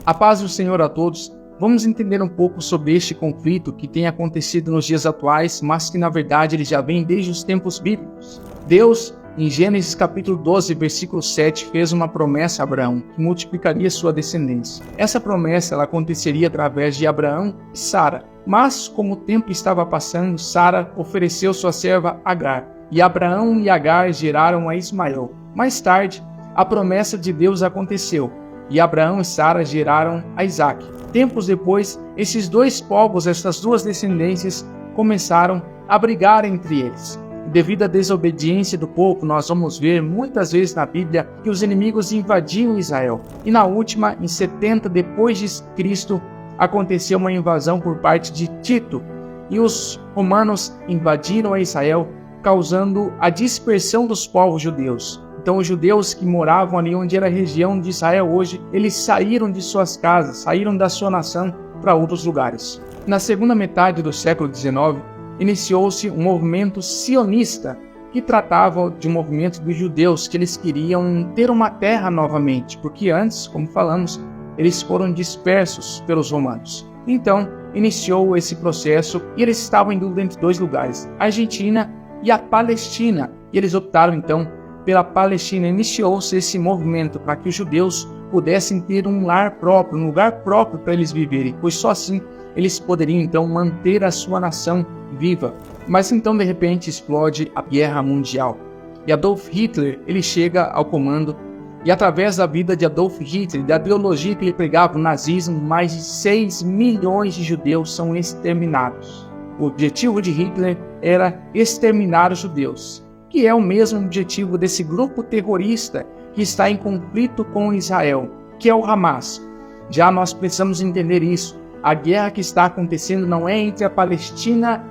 A paz do Senhor a todos. Vamos entender um pouco sobre este conflito que tem acontecido nos dias atuais, mas que na verdade ele já vem desde os tempos bíblicos. Deus, em Gênesis capítulo 12, versículo 7, fez uma promessa a Abraão, que multiplicaria sua descendência. Essa promessa ela aconteceria através de Abraão e Sara. Mas, como o tempo estava passando, Sara ofereceu sua serva Agar, e Abraão e Agar geraram a Ismael. Mais tarde, a promessa de Deus aconteceu, e Abraão e Sara geraram a Isaque. Tempos depois, esses dois povos, essas duas descendências, começaram a brigar entre eles. Devido à desobediência do povo, nós vamos ver muitas vezes na Bíblia que os inimigos invadiam Israel. E na última, em 70 depois de Cristo, aconteceu uma invasão por parte de Tito, e os romanos invadiram a Israel, causando a dispersão dos povos judeus. Então os judeus que moravam ali onde era a região de Israel hoje, eles saíram de suas casas, saíram da sua nação para outros lugares. Na segunda metade do século XIX, iniciou-se um movimento sionista que tratava de um movimento dos judeus que eles queriam ter uma terra novamente, porque antes, como falamos, eles foram dispersos pelos romanos. Então, iniciou esse processo e eles estavam em dúvida entre dois lugares, a Argentina e a Palestina. E eles optaram então pela Palestina. Iniciou-se esse movimento para que os judeus pudessem ter um lar próprio, um lugar próprio para eles viverem, pois só assim eles poderiam então manter a sua nação viva. Mas então de repente explode a Guerra Mundial e Adolf Hitler ele chega ao comando, e através da vida de Adolf Hitler, da ideologia que ele pregava, o nazismo, mais de 6 milhões de judeus são exterminados. O objetivo de Hitler era exterminar os judeus, que é o mesmo objetivo desse grupo terrorista que está em conflito com Israel, que é o Hamas. Já nós precisamos entender isso. A guerra que está acontecendo não é entre a Palestina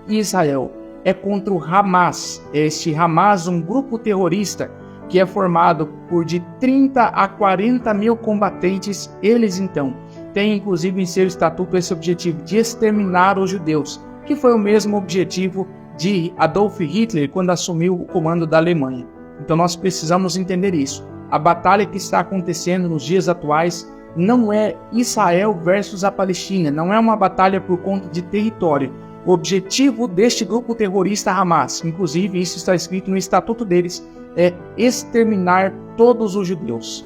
e Israel, é contra o Hamas. Este Hamas, um grupo terrorista que é formado por de 30 a 40 mil combatentes. Eles então têm inclusive em seu estatuto esse objetivo de exterminar os judeus, que foi o mesmo objetivo de Adolf Hitler quando assumiu o comando da Alemanha. Então nós precisamos entender isso. A batalha que está acontecendo nos dias atuais não é Israel versus a Palestina, não é uma batalha por conta de território. O objetivo deste grupo terrorista Hamas, inclusive isso está escrito no estatuto deles, é exterminar todos os judeus.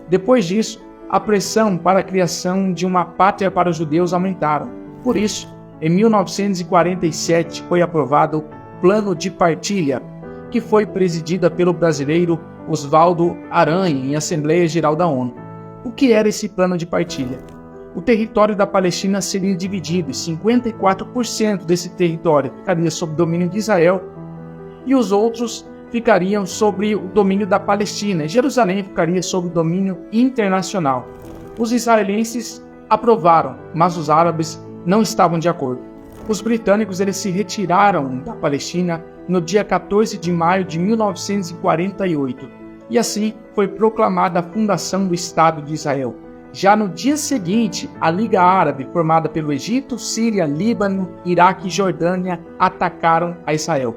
Depois disso, a pressão para a criação de uma pátria para os judeus aumentaram. Por isso, em 1947 foi aprovado o Plano de Partilha, que foi presidida pelo brasileiro Oswaldo Aranha em Assembleia Geral da ONU. O que era esse plano de partilha? O território da Palestina seria dividido e 54% desse território ficaria sob domínio de Israel e os outros ficariam sob o domínio da Palestina. Jerusalém ficaria sob o domínio internacional. Os israelenses aprovaram, mas os árabes não estavam de acordo. Os britânicos eles se retiraram da Palestina no dia 14 de maio de 1948 e assim foi proclamada a fundação do Estado de Israel. Já no dia seguinte, a Liga Árabe, formada pelo Egito, Síria, Líbano, Iraque e Jordânia, atacaram a Israel.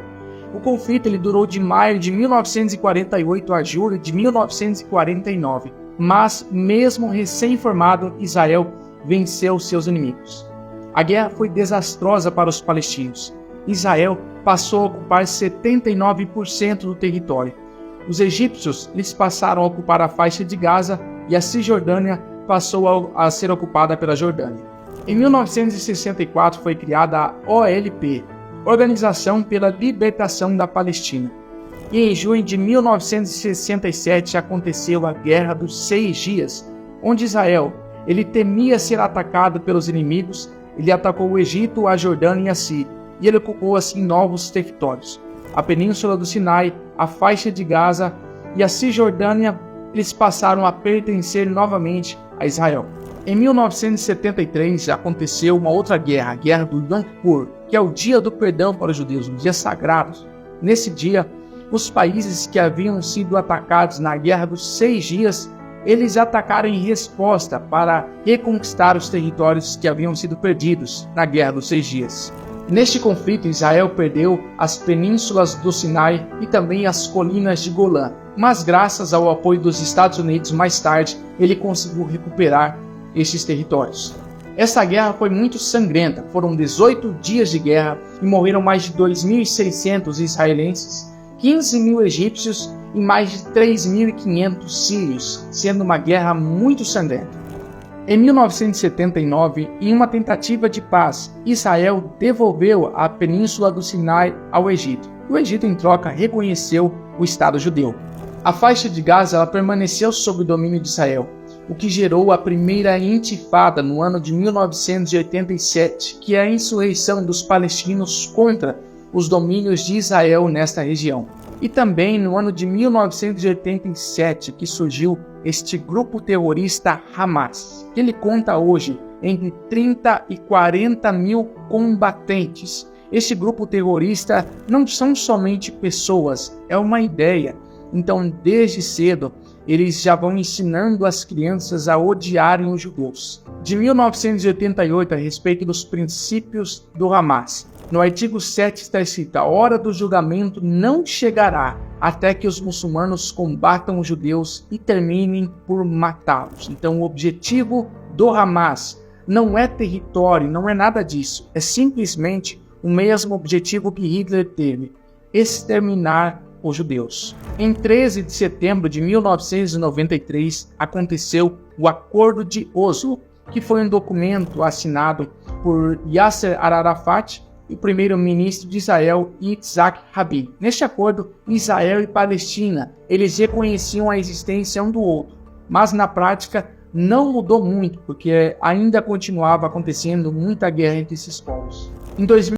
O conflito ele durou de maio de 1948 a julho de 1949, mas mesmo recém-formado, Israel venceu seus inimigos. A guerra foi desastrosa para os palestinos. Israel passou a ocupar 79% do território. Os egípcios eles passaram a ocupar a faixa de Gaza e a Cisjordânia passou a ser ocupada pela Jordânia. Em 1964 foi criada a OLP, Organização pela Libertação da Palestina. E em junho de 1967 aconteceu a Guerra dos 6 Dias, onde Israel ele temia ser atacado pelos inimigos. Ele atacou o Egito, a Jordânia e a Síria, e ele ocupou assim novos territórios. A Península do Sinai, a faixa de Gaza e a Cisjordânia, eles passaram a pertencer novamente a Israel. Em 1973 aconteceu uma outra guerra, a Guerra do Yom Kippur, que é o dia do perdão para os judeus, um dia sagrado. Nesse dia, os países que haviam sido atacados na Guerra dos 6 Dias, eles atacaram em resposta para reconquistar os territórios que haviam sido perdidos na Guerra dos 6 Dias. Neste conflito, Israel perdeu as penínsulas do Sinai e também as colinas de Golã. Mas graças ao apoio dos Estados Unidos, mais tarde, ele conseguiu recuperar estes territórios. Essa guerra foi muito sangrenta, foram 18 dias de guerra e morreram mais de 2.600 israelenses, 15.000 egípcios e mais de 3.500 sírios, sendo uma guerra muito sangrenta. Em 1979, em uma tentativa de paz, Israel devolveu a península do Sinai ao Egito. O Egito, em troca, reconheceu o Estado judeu. A faixa de Gaza ela permaneceu sob o domínio de Israel, o que gerou a primeira intifada no ano de 1987, que é a insurreição dos palestinos contra os domínios de Israel nesta região. E também no ano de 1987 que surgiu este grupo terrorista Hamas, que ele conta hoje entre 30 e 40 mil combatentes. Este grupo terrorista não são somente pessoas, é uma ideia. Então, desde cedo, eles já vão ensinando as crianças a odiarem os judeus. De 1988, a respeito dos princípios do Hamas, no artigo 7 está escrito: a hora do julgamento não chegará até que os muçulmanos combatam os judeus e terminem por matá-los. Então, o objetivo do Hamas não é território, não é nada disso. É simplesmente o mesmo objetivo que Hitler teve: exterminar os judeus. Em 13 de setembro de 1993, aconteceu o Acordo de Oslo, que foi um documento assinado por Yasser Arafat e o primeiro-ministro de Israel, Yitzhak Rabin. Neste acordo, Israel e Palestina, eles reconheciam a existência um do outro, mas na prática não mudou muito, porque ainda continuava acontecendo muita guerra entre esses povos. Em